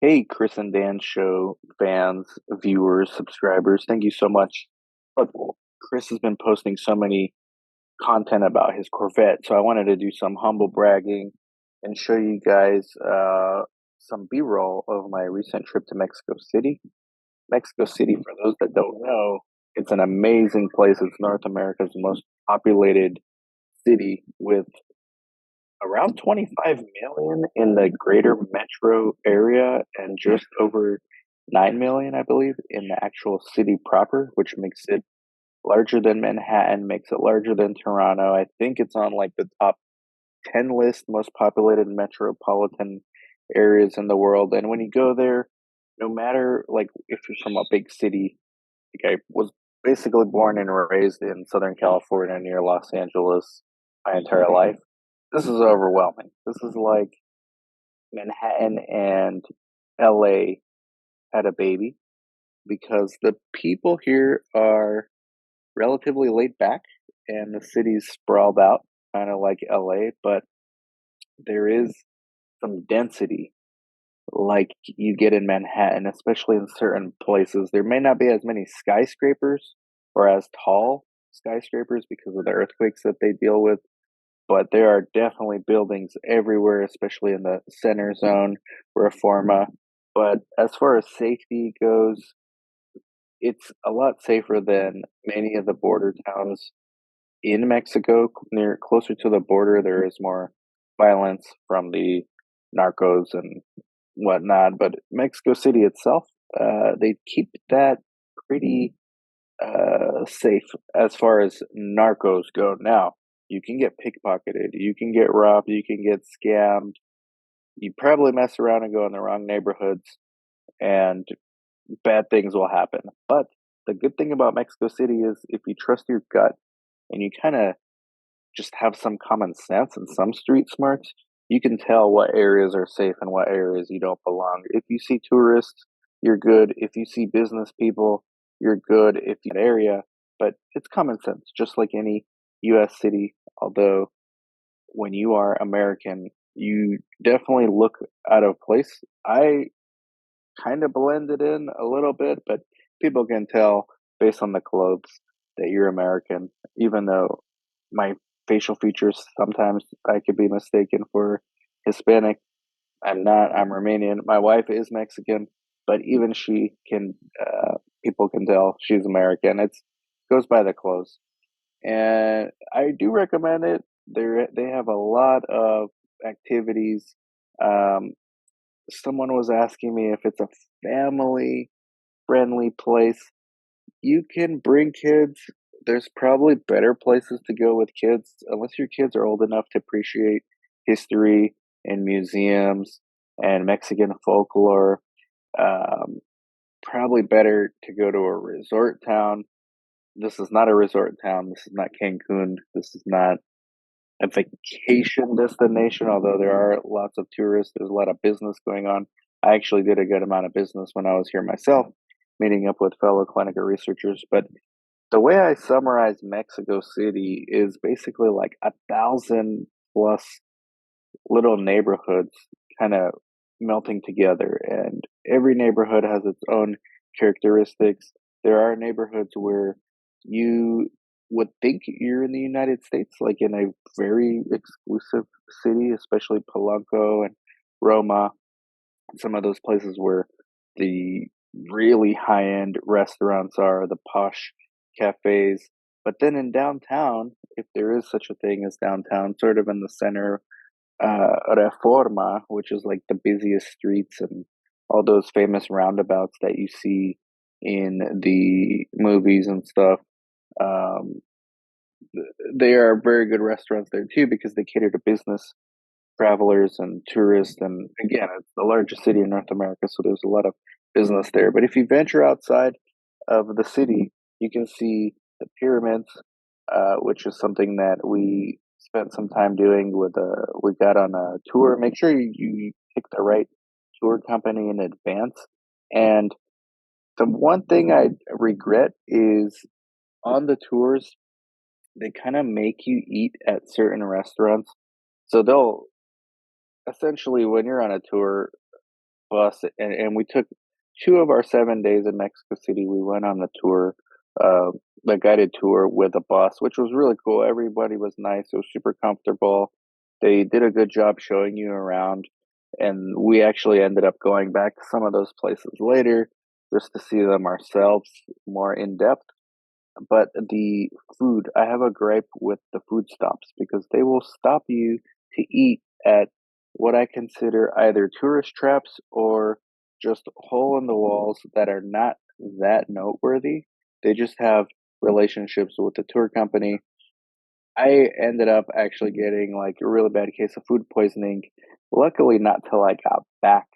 Hey, Chris and Dan show fans, viewers, subscribers, thank you so much. Look, Chris has been posting so many content about his Corvette, so I wanted to do some humble bragging and show you guys some B-roll of my recent trip to Mexico City. Mexico City, for those that don't know, it's an amazing place. It's North America's most populated city with around 25 million in the greater metro area and just over 9 million, I believe, in the actual city proper, which makes it larger than Manhattan, makes it larger than Toronto. I think it's on like the top 10 list most populated metropolitan areas in the world. And when you go there, no matter like if you're from a big city, like I was basically born and raised in Southern California near Los Angeles my entire life. This is overwhelming. This is like Manhattan and LA had a baby because the people here are relatively laid back and the city's sprawled out, kind of like LA, but there is some density like you get in Manhattan, especially in certain places. There may not be as many skyscrapers or as tall skyscrapers because of the earthquakes that they deal with, but there are definitely buildings everywhere, especially in the center zone, Reforma. But as far as safety goes, it's a lot safer than many of the border towns in Mexico. Near closer to the border, there is more violence from the narcos and whatnot. But Mexico City itself, they keep that pretty safe as far as narcos go. Now, you can get pickpocketed, you can get robbed, you can get scammed. You probably mess around and go in the wrong neighborhoods, and bad things will happen. But the good thing about Mexico City is if you trust your gut and you kind of just have some common sense and some street smarts, you can tell what areas are safe and what areas you don't belong. If you see tourists, you're good. If you see business people, you're good if you area. But it's common sense, just like any US city. Although when you are American, you definitely look out of place. I kind of blended in a little bit, but people can tell based on the clothes that you're American, even though my facial features sometimes I could be mistaken for Hispanic. I'm not. I'm Romanian. My wife is Mexican, but even she can. People can tell she's American. It's goes by the clothes, and I do recommend it. They have a lot of activities. Um, Someone was asking me if it's a family friendly place. You can bring kids. There's probably better places to go with kids, unless your kids are old enough to appreciate history and museums and Mexican folklore. Um, Probably better to go to a resort town. This is not a resort town. This is not Cancun. This is not a vacation destination, although there are lots of tourists. There's a lot of business going on. I actually did a good amount of business when I was here myself, meeting up with fellow clinical researchers. But the way I summarize Mexico City is basically like 1,000 plus little neighborhoods kind of melting together, and every neighborhood has its own characteristics. There are neighborhoods where you would think you're in the United States, like in a very exclusive city, especially Polanco and Roma, some of those places where the really high end restaurants are, the posh cafes. But then in downtown, if there is such a thing as downtown, sort of in the center, Reforma, which is like the busiest streets and all those famous roundabouts that you see in the movies and stuff. Um, there are very good restaurants there too because they cater to business travelers and tourists. And again, it's the largest city in North America, so there's a lot of business there. But if you venture outside of the city, you can see the pyramids, which is something that we spent some time doing with we got on a tour. Make sure you pick the right tour company in advance. And the one thing I regret is on the tours, they kind of make you eat at certain restaurants. So they'll essentially, when you're on a tour, bus, and we took 2 of our 7 days in Mexico City. We went on the tour, uh, the guided tour with a bus, which was really cool. Everybody was nice. It was super comfortable. They did a good job showing you around, and we actually ended up going back to some of those places later just to see them ourselves more in depth. But the food, I have a gripe with the food stops because they will stop you to eat at what I consider either tourist traps or just hole in the walls that are not that noteworthy. They just have relationships with the tour company. I ended up actually getting like a really bad case of food poisoning. Luckily, not till I got back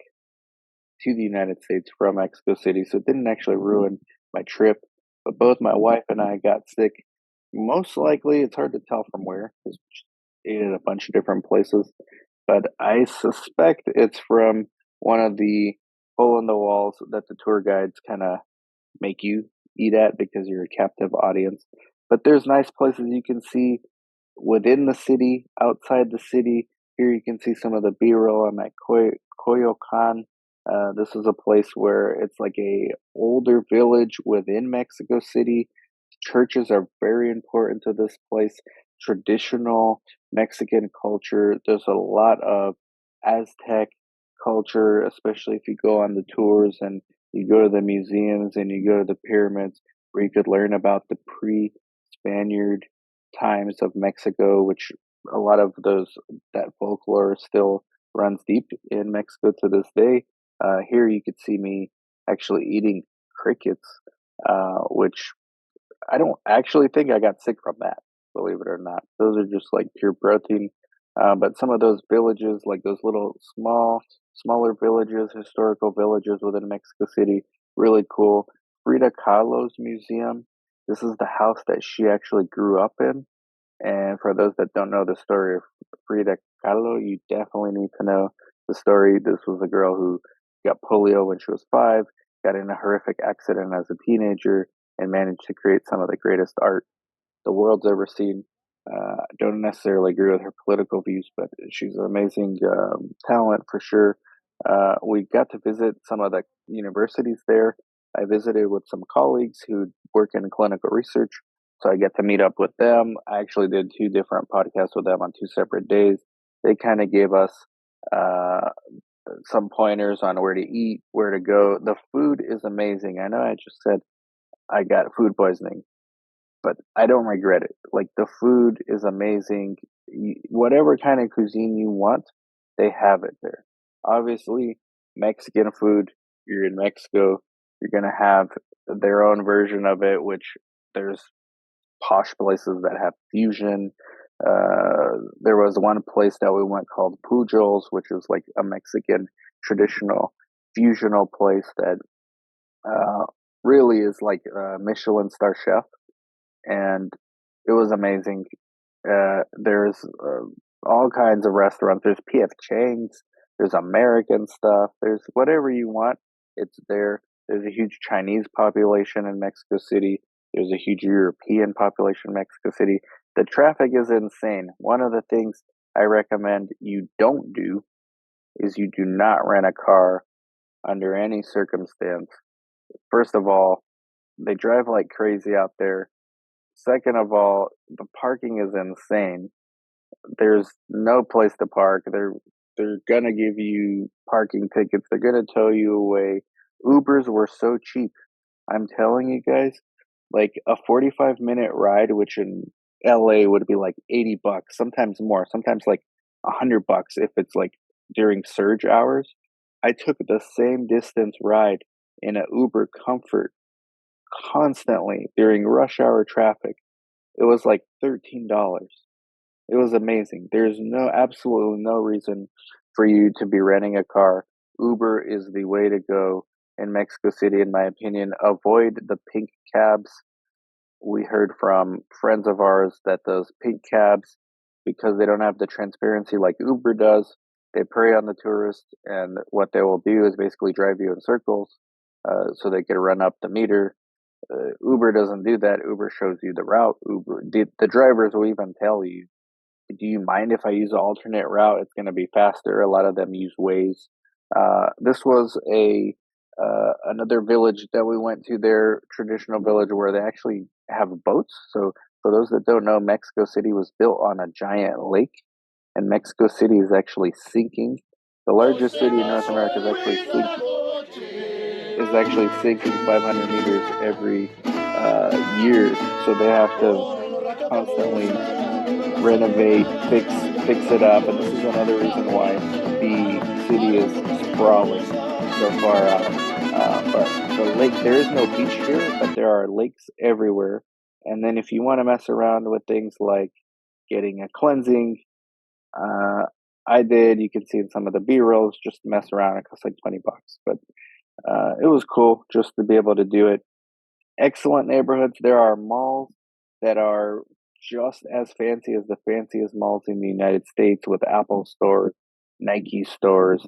to the United States from Mexico City, so it didn't actually ruin my trip. But both my wife and I got sick. Most likely, it's hard to tell from where, because we ate at a bunch of different places. But I suspect it's from one of the hole in the walls that the tour guides kind of make you eat at because you're a captive audience. But there's nice places you can see within the city, outside the city. Here you can see some of the B-roll. I'm at Coyoacan. This is a place where it's like a older village within Mexico City. Churches are very important to this place. Traditional Mexican culture. There's a lot of Aztec culture, especially if you go on the tours and you go to the museums and you go to the pyramids, where you could learn about the pre-Spaniard times of Mexico, which a lot of those that folklore still runs deep in Mexico to this day. Here you could see me actually eating crickets, which I don't actually think I got sick from that, believe it or not. Those are just like pure protein. But some of those villages, like those little smaller villages, historical villages within Mexico City, really cool. Frida Kahlo's museum. This is the house that she actually grew up in. And for those that don't know the story of Frida Kahlo, you definitely need to know the story. This was a girl who got polio when she was 5, got in a horrific accident as a teenager, and managed to create some of the greatest art the world's ever seen. Don't necessarily agree with her political views, but she's an amazing talent for sure. We got to visit some of the universities there. I visited with some colleagues who work in clinical research, so I get to meet up with them. I actually did 2 different podcasts with them on 2 separate days. They kind of gave us uh, some pointers on where to eat, where to go. The food is amazing. I know I just said I got food poisoning, but I don't regret it. Like the food is amazing. Whatever kind of cuisine you want, they have it there. Obviously, Mexican food, you're in Mexico, you're going to have their own version of it, which there's posh places that have fusion. There was one place that we went called Pujol's, which is like a Mexican traditional fusional place that uh, really is like a Michelin star chef, and it was amazing. There's all kinds of restaurants. There's PF Chang's. There's American stuff. There's whatever you want. It's there. There's a huge Chinese population in Mexico City. There's a huge European population in Mexico City. The traffic is insane. One of the things I recommend you don't do is you do not rent a car under any circumstance. First of all, they drive like crazy out there. Second of all, the parking is insane. There's no place to park. They're gonna give you parking tickets. They're gonna tow you away. Ubers were so cheap. I'm telling you guys, like a 45-minute ride, which in LA would be like $80, sometimes more, sometimes like $100 if it's like during surge hours. I took the same distance ride in a Uber Comfort constantly during rush hour traffic. It was like $13. It was amazing. There's absolutely no reason for you to be renting a car. Uber is the way to go in Mexico City, in my opinion. Avoid the pink cabs. We heard from friends of ours that those pink cabs, because they don't have the transparency like Uber does, they prey on the tourists, and what they will do is basically drive you in circles so they can run up the meter. Uber doesn't do that. Uber shows you the route. The drivers will even tell you, do you mind if I use an alternate route? It's going to be faster. A lot of them use Waze. This was a another village that we went to, their traditional village where they actually have boats. So for those that don't know, Mexico City was built on a giant lake, and Mexico City is actually sinking. The largest city in North America is actually sinking 500 meters every year. So they have to constantly renovate, fix it up, and this is another reason why the city is sprawling so far out. But the lake, there is no beach here, but there are lakes everywhere. And then if you want to mess around with things like getting a cleansing, uh, I did. You can see in some of the B rolls, just to mess around. It costs like $20, but it was cool just to be able to do it. Excellent neighborhoods. There are malls that are just as fancy as the fanciest malls in the United States with Apple stores, Nike stores.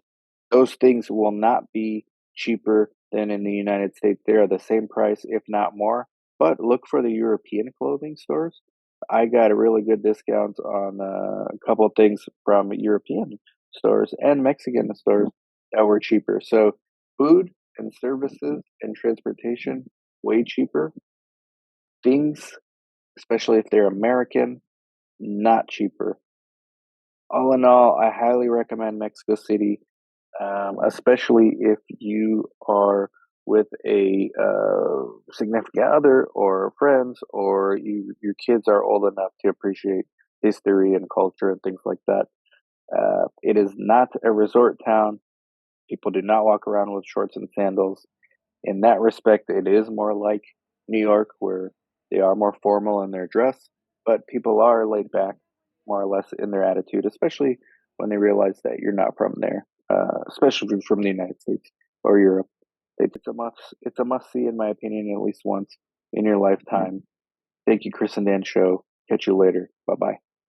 Those things will not be cheaper than in the United States. They are the same price, if not more. But look for the European clothing stores. I got a really good discount on a couple of things from European stores and Mexican stores that were cheaper. So, food and services and transportation way cheaper. Things, especially if they're American, not cheaper. All in all, I highly recommend Mexico City, especially if you are with a significant other or friends, or your kids are old enough to appreciate history and culture and things like that. It is not a resort town. People do not walk around with shorts and sandals. In that respect, it is more like New York, where they are more formal in their dress, but people are laid back, more or less, in their attitude, especially when they realize that you're not from there, especially if you're from the United States or Europe. It's a must. It's a must see, in my opinion, at least once in your lifetime. Thank you, Chris and Dan Show. Catch you later. Bye bye.